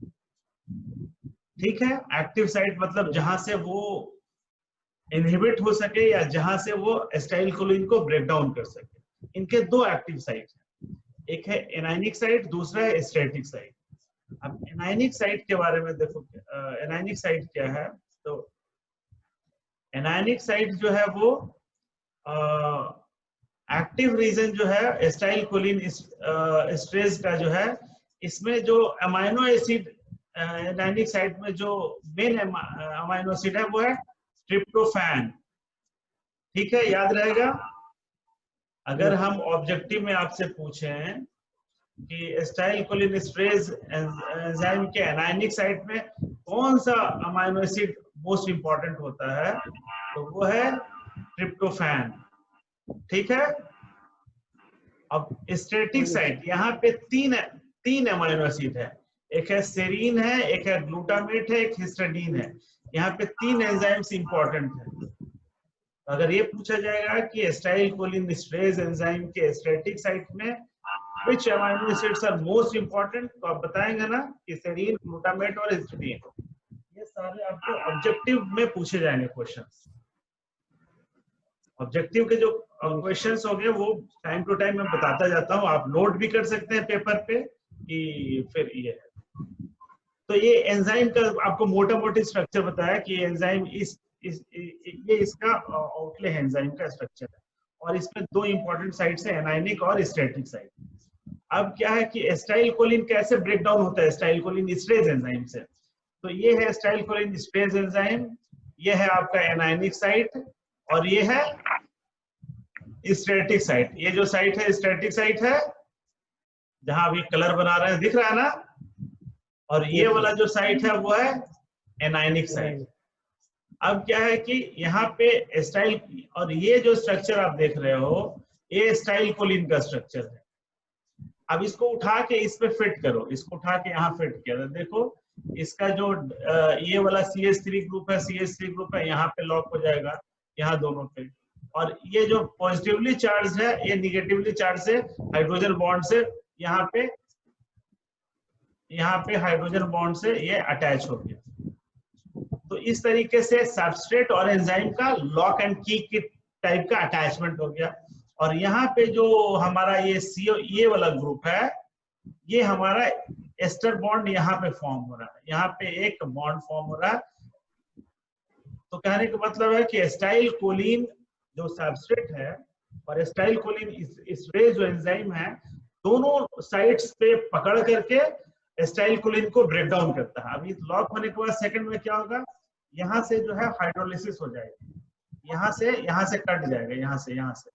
ठीक है। एक्टिव साइट मतलब जहां से वो इनहिबिट हो सके या जहां से वो एसिटाइल कोलिन को ब्रेक डाउन कर सके। इनके दो एक्टिव साइट हैं, एक है एनायनिक साइट, दूसरा है स्टैटिक साइट। अब एनायनिक साइट के बारे में देखो, एनायनिक साइट क्या है। तो एनायनिक साइट जो है वो एक्टिव रीजन जो है एसिटाइल कोलिन एस्ट्रेज का जो है, इसमें जो अमाइनो एसिड एनायनिक साइट में जो मेन अमाइनो एसिड है वो है ट्रिप्टोफैन। ठीक है, याद रहेगा। अगर हम ऑब्जेक्टिव में आपसे पूछें कि एसिटाइल कोलिन एस्ट्रेज एंजाइम के एनायनिक साइट में कौन सा अमाइनो एसिड मोस्ट इंपॉर्टेंट होता है, तो वो है ट्रिप्टोफैन। ठीक है। अब स्टैटिक साइट, यहाँ पे तीन अमाइनो एसिड है, एक है सेरीन है, एक है ग्लूटामेट है, एक हिस्टिडीन है। यहाँ पे तीन एंजाइम्स इंपॉर्टेंट है। अगर ये पूछा जाएगा कि एसिटाइल कोलिन एस्ट्रेज एंजाइम के स्टैटिक साइट में which amino acids are most important, तो आप बताएंगे ना कि सेरीन, ग्लूटामेट और हिस्टिडीन। ये सारे आपको ऑब्जेक्टिव में पूछे जाएंगे क्वेश्चंस। ऑब्जेक्टिव के जो क्वेश्चंस होंगे वो टाइम टू टाइम मैं बताता जाता हूँ, आप नोट भी कर सकते हैं पेपर पे कि फिर ये है। तो ये एंजाइम का आपको मोटा मोटी स्ट्रक्चर बताया कि एंजाइम ये इसका आउटले है, एंजाइम का स्ट्रक्चर है, और इसमें दो इंपॉर्टेंट साइट्स है, एनायनिक और स्टैटिक साइट। अब क्या है कि एसिटाइल कोलिन कैसे ब्रेक डाउन होता है एसिटाइल कोलिन एस्ट्रेज एंजाइम से। तो ये है एसिटाइल कोलिन एस्ट्रेज एंजाइम, ये है आपका एनायनिक साइट, और ये है स्टैटिक साइट। ये जो साइट है स्टैटिक साइट है, जहां अभी कलर बना रहे हैं, दिख रहा है ना। और ये वाला जो साइट है वो है एनायनिक साइट। अब क्या है कि यहाँ पे एसिटाइल, और ये जो स्ट्रक्चर आप देख रहे हो ये एसिटाइल कोलिन का स्ट्रक्चर है। अब इसको उठा के इस पे फिट करो, इसको उठा के यहाँ फिट किया, देखो इसका जो ये वाला CH3 ग्रुप है, CH3 ग्रुप है, यहाँ पे लॉक हो जाएगा, यहाँ दोनों पे। और ये जो पॉजिटिवली चार्ज है ये निगेटिवली चार्ज से हाइड्रोजन बॉन्ड से यहाँ पे हाइड्रोजन बॉन्ड से ये अटैच हो गया। तो इस तरीके से सबस्ट्रेट और एंजाइम का लॉक एंड की टाइप का अटैचमेंट हो गया। और यहाँ पे जो हमारा ये वाला ग्रुप है, ये हमारा एस्टर बॉन्ड यहाँ पे फॉर्म हो रहा है, यहाँ पे एक बॉन्ड फॉर्म हो रहा है। तो कहने का मतलब है कि एसिटाइल कोलिन जो सबस्ट्रेट है और एसिटाइल कोलिन एस्ट्रेज जो एंजाइम है, दोनों साइड्स पे पकड़ करके एसिटाइल कोलिन को ब्रेक डाउन करता है। अभी लॉक होने के बाद सेकंड में क्या होगा, यहाँ से जो है हाइड्रोलिसिस हो जाएगी, यहाँ से कट जाएगा, यहाँ से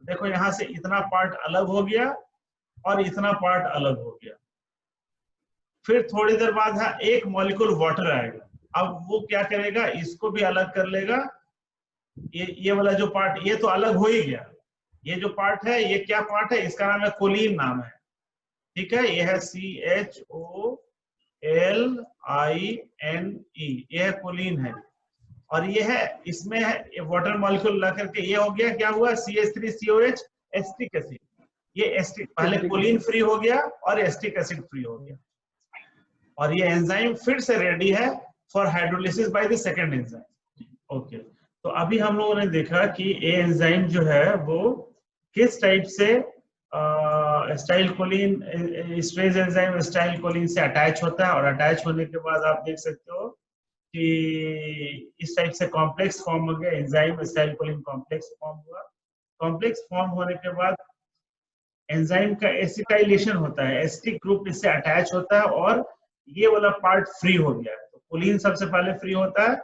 देखो, यहाँ से इतना पार्ट अलग हो गया और इतना पार्ट अलग हो गया। फिर थोड़ी देर बाद एक मॉलिक्यूल वाटर आएगा, अब वो क्या करेगा, इसको भी अलग कर लेगा। ये वाला जो पार्ट, ये तो अलग हो ही गया। ये जो पार्ट है, ये क्या पार्ट है, इसका नाम है कोलिन नाम है। ठीक है, ये है CHOLINE, ये है कोलिन है। और ये है, इसमें है वाटर मॉलिक्यूल ला करके ये हो गया, क्या हुआ, CH3COH एसिटिक एसिड। ये एसिटिक, पहले कोलिन फ्री हो गया और एसिटिक एसिड फ्री हो गया। और ये एंजाइम फिर से रेडी है for hydrolysis by the second enzyme. Okay, तो अभी हम लोगों ने देखा कि ये एंजाइम जो है वो किस टाइप से acetyl choline esterase enzyme acetyl choline से अटैच होता है। और अटैच होने के बाद आप देख सकते हो कि इस टाइप से कॉम्प्लेक्स फॉर्म हो गया, enzyme acetyl choline complex form हुआ। कॉम्प्लेक्स फॉर्म होने के बाद एंजाइम का एसिटाइलेशन होता है, एसिटिक ग्रुप इससे अटैच होता है और ये वाला पार्ट फ्री हो गया। तो कोलिन सबसे पहले फ्री होता है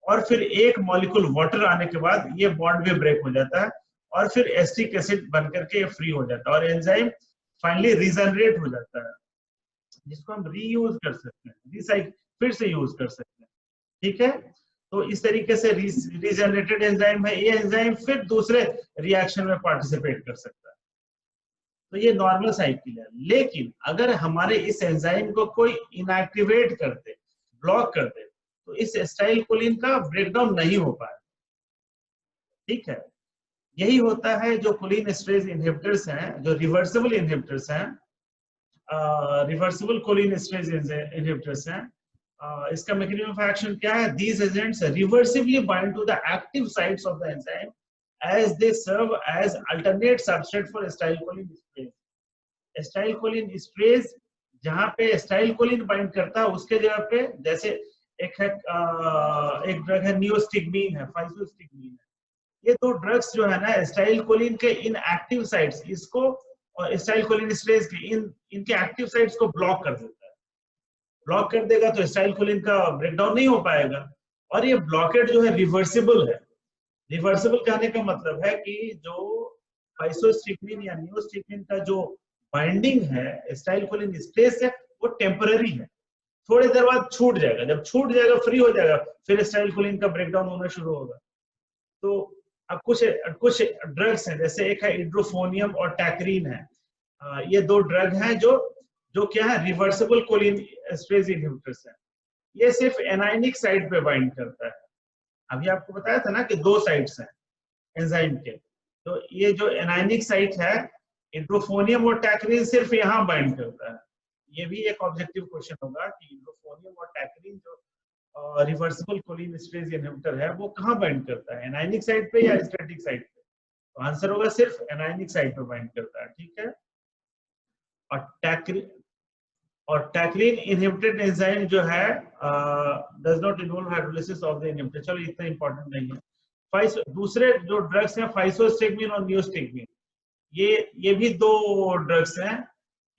और फिर एक मॉलिक्यूल वाटर आने के बाद ये बॉन्ड भी ब्रेक हो जाता है और फिर एसिटिक एसिड बनकर के ये फ्री हो जाता है और एंजाइम फाइनली रीजनरेट हो जाता है, जिसको हम रीयूज कर सकते हैं, रिसाइकिल, फिर से यूज कर सकते हैं। ठीक है, तो इस तरीके से रीजनरेटेड एंजाइम है। ये एंजाइम फिर दूसरे रिएक्शन में पार्टिसिपेट कर सकता है। तो ये नॉर्मल साइकिल है। लेकिन अगर हमारे इस एंजाइम को कोई इनएक्टिवेट कर दे, ब्लॉक कर दे, तो इस एसिटाइल कोलिन का ब्रेकडाउन नहीं हो पाए। ठीक है, यही होता है जो कोलिन एस्ट्रेज इनहिबिटर्स हैं, जो रिवर्सिबल इनहिबिटर्स हैं, रिवर्सिबल कोलिन एस्ट्रेज इनहिबिटर्स हैं। इसका मैकेनिज्म ऑफ एक्शन क्या है? These agents reversibly bind to the active sites of the enzyme as they serve as alternate substrate for acetylcholine esterase. acetylcholine esterase जहां पे acetylcholine bind करता है उसके जगह पे, जैसे एक है एक ड्रग है नियोस्टिग्मीन है, फाइसोस्टिग्मीन है। ये दो ड्रग्स जो है ना acetylcholine के इन एक्टिव साइट्स, इसको और acetylcholine esterase के इनके एक्टिव साइट्स को ब्लॉक कर देता है। ब्लॉक कर देगा तो acetylcholine का ब्रेकडाउन नहीं हो पाएगा, और ये ब्लॉकेट जो है रिवर्सिबल है। रिवर्सिबल कहने का मतलब है कि जो फाइसोस्टिग्मीन या नियोस्टिग्मीन का जो बाइंडिंग है acetylcholine esterase से, वो टेम्पररी है, थोड़ी देर बाद छूट जाएगा। जब छूट जाएगा, फ्री हो जाएगा, फिर acetylcholine का ब्रेकडाउन होना शुरू होगा। तो अब कुछ ड्रग्स हैं, जैसे एक है इड्रोफोनियम और टैक्रीन है। ये दो ड्रग हैं जो क्या है, रिवर्सिबल कोलिन एस्ट्रेज इनहिबिटर्स है। ये सिर्फ एनायनिक साइट पे बाइंड करता है। अभी आपको बताया था ना कि दो साइट्स हैं एंजाइम के, तो ये जो एनायनिक साइट है इड्रोफोनियम और टैक्रीन सिर्फ यहाँ बाइंड करता है। ये भी एक ऑब्जेक्टिव क्वेश्चन होगा कि इड्रोफोनियम और टैक्रीन जो रिवर्सिबल कोलिन एस्ट्रेज इनहिबिटर है वो कहाँ बाइंड करता है, एनायनिक साइट पे या स्टैटिक साइट पे? तो आंसर होगा सिर्फ एनायनिक साइट पे बाइंड करता है। ठीक है। और टैक्रीन इनहिबिटेड एंजाइम जो है does not involve hydrolysis of the inhibitor. चलो इतना इंपॉर्टेंट नहीं है। दूसरे जो ड्रग्स हैं फाइसोस्टिग्मीन और नियोस्टिग्मीन, ये भी दो ड्रग्स हैं।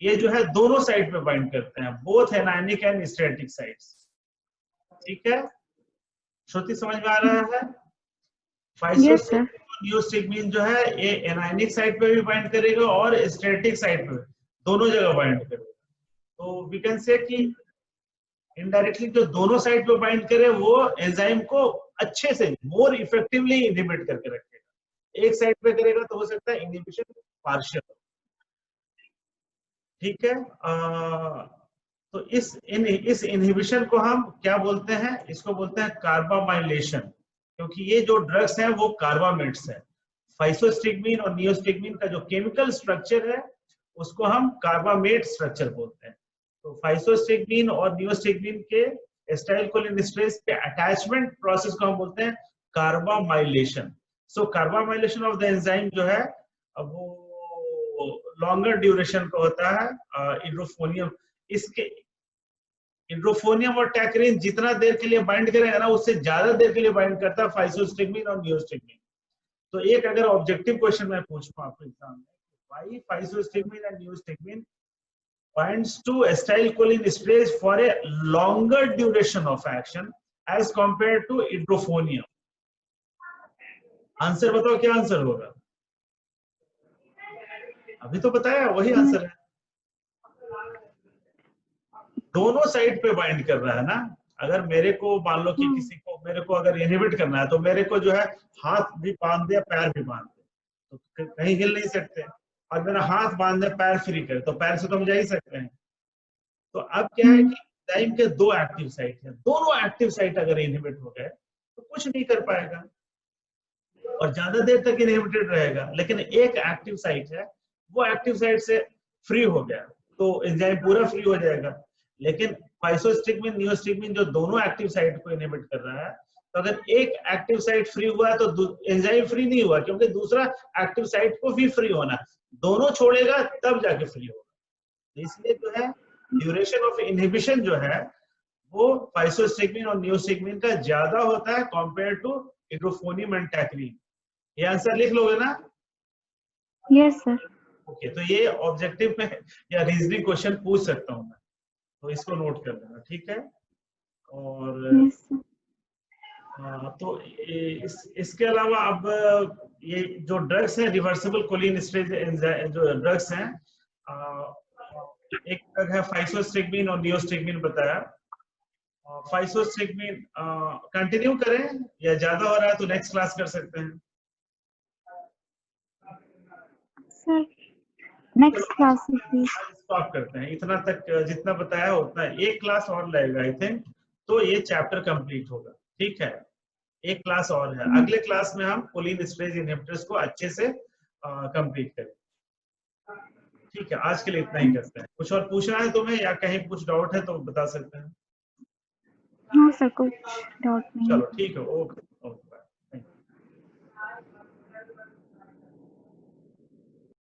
ये जो है दोनों साइड पे बाइंड करते हैं, both anionic and static sites. ठीक है, श्रुति समझ में आ रहा है? फाइसोस्टिग्मीन और नियोस्टिग्मीन जो है ये एनायनिक साइड पे भी बाइंड करेगा और स्टैटिक साइड पे, दोनों जगह बाइंड करेगा। तो वी कैन से कि इनडायरेक्टली जो दोनों साइड पे बाइंड करे वो एंजाइम को अच्छे से, मोर इफेक्टिवली इनहिबिट करके रखेगा। एक साइड पे करेगा तो हो सकता है इनहिबिशन पार्शियल। ठीक है। तो इस इनहिबिशन को हम क्या बोलते हैं? इसको बोलते हैं कार्बामाइलेशन, क्योंकि ये जो ड्रग्स हैं वो कार्बामेट्स हैं। फाइसोस्टिग्मीन और नियोस्टिग्मीन का जो केमिकल स्ट्रक्चर है उसको हम कार्बामेट स्ट्रक्चर बोलते हैं। तो फाइसोस्टिग्मीन और नियोस्टिग्मीन के एसिटाइलकोलिन एस्ट्रेज के अटैचमेंट प्रोसेस को हम बोलते हैं कार्बामाइलेशन। सो कार्बामाइलेशन ऑफ द एंजाइम जो है वो लॉन्गर ड्यूरेशन का होता है। इड्रोफोनियम, इसके इड्रोफोनियम और टैक्रीन जितना देर के लिए बाइंड करेगा ना उससे ज्यादा देर के लिए बाइंड करता है फाइसोस्टिग्मीन और नियोस्टिग्मीन। तो एक अगर ऑब्जेक्टिव क्वेश्चन मैं पूछूं आपको एग्जाम में, why physostigmine and neostigmine binds to acetylcholine esterase for a longer duration of action as compared to idrophonium? Answer बताओ, क्या आंसर होगा? अभी तो बताया, वही आंसर है। दोनों साइड पे बाइंड कर रहा है ना। अगर मेरे को मान लो कि किसी को, मेरे को अगर इनहिबिट करना है तो मेरे को जो है हाथ भी बांध दे पैर भी बांध दे तो कहीं हिल नहीं सकते, और मेरा हाथ बांध दे पैर फ्री करे तो पैर से तो हम जा ही सकते हैं। तो अब क्या है कि एंजाइम के दो एक्टिव साइट है, दोनों एक्टिव साइट अगर इनहिबिट हो गए तो कुछ नहीं कर पाएगा और ज्यादा देर तक इनहिबिटेड रहेगा। लेकिन एक एक्टिव साइट है, वो एक्टिव साइट से फ्री हो गया तो एंजाइम पूरा फ्री हो जाएगा। लेकिन फाइसोस्टिग्मीन नियोस्टिग्मीन जो दोनों एक्टिव साइट को इनहिबिट कर रहा है, तो अगर एक एक्टिव साइट फ्री हुआ है तो एंजाइम फ्री नहीं हुआ, क्योंकि दूसरा एक्टिव साइट को भी फ्री होना, दोनों छोड़ेगा तब जाके फ्री होगा। इसलिए जो है ड्यूरेशन ऑफ इनहिबिशन जो है वो फाइसोस्टिग्मीन और नियोस्टिग्मीन का ज्यादा होता है कंपेयर टू इड्रोफोनियम एंड टैक्रीन। ये आंसर लिख लोगे ना? Yes sir. ओके, तो ये ऑब्जेक्टिव में या रीजनिंग क्वेश्चन पूछ सकता हूँ मैं, तो इसको नोट कर लेना। ठीक है। और तो इसके अलावा अब ये जो ड्रग्स हैं रिवर्सिबल कोलिन एस्ट्रेज जो ड्रग्स हैं, एक ड्रग है फाइसोस्टिग्मीन और नियोस्टिग्मीन बताया। फाइसोस्टिग्मीन कंटिन्यू करें या ज्यादा हो रहा है तो नेक्स्ट क्लास कर सकते हैं सर। नेक्स्ट क्लास स्टॉप करते हैं, इतना तक जितना बताया उतना। एक क्लास और लगेगा आई थिंक, तो ये चैप्टर कंप्लीट होगा। ठीक है, एक क्लास और है। अगले क्लास में हम कोलिन एस्ट्रेज इनहिबिटर्स को अच्छे से कंप्लीट करें। ठीक है, आज के लिए इतना ही करते हैं। कुछ और पूछना है तुम्हें या कहीं कुछ डाउट है तो बता सकते हैं। हाँ सर, कुछ डाउट नहीं है। चलो ठीक है, ओके।